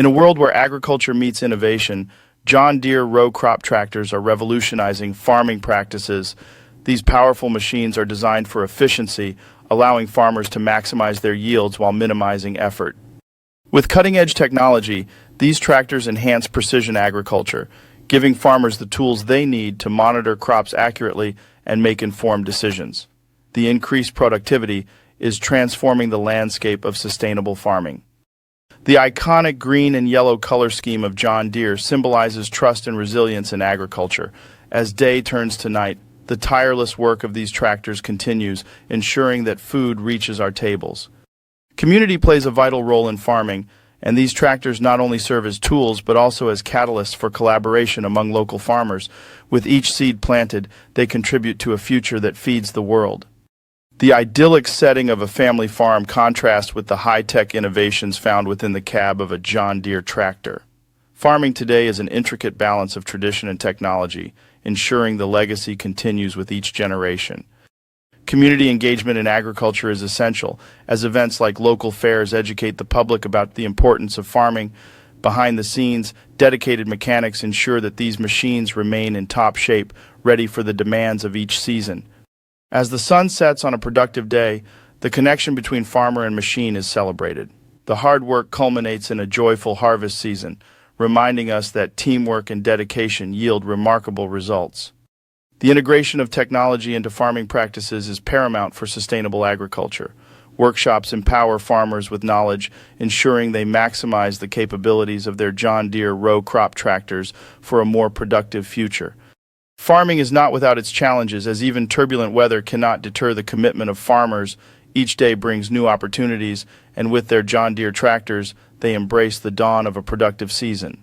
In a world where agriculture meets innovation, John Deere row crop tractors are revolutionizing farming practices. These powerful machines are designed for efficiency, allowing farmers to maximize their yields while minimizing effort. With cutting-edge technology, these tractors enhance precision agriculture, giving farmers the tools they need to monitor crops accurately and make informed decisions. The increased productivity is transforming the landscape of sustainable farming. The iconic green and yellow color scheme of John Deere symbolizes trust and resilience in agriculture. As day turns to night, the tireless work of these tractors continues, ensuring that food reaches our tables. Community plays a vital role in farming, and these tractors not only serve as tools but also as catalysts for collaboration among local farmers. With each seed planted, they contribute to a future that feeds the world. The idyllic setting of a family farm contrasts with the high-tech innovations found within the cab of a John Deere tractor. Farming today is an intricate balance of tradition and technology, ensuring the legacy continues with each generation. Community engagement in agriculture is essential, as events like local fairs educate the public about the importance of farming. Behind the scenes, dedicated mechanics ensure that these machines remain in top shape, ready for the demands of each season. As the sun sets on a productive day, the connection between farmer and machine is celebrated. The hard work culminates in a joyful harvest season, reminding us that teamwork and dedication yield remarkable results. The integration of technology into farming practices is paramount for sustainable agriculture. Workshops empower farmers with knowledge, ensuring they maximize the capabilities of their John Deere row crop tractors for a more productive future. Farming is not without its challenges, as even turbulent weather cannot deter the commitment of farmers. Each day brings new opportunities, and with their John Deere tractors, they embrace the dawn of a productive season.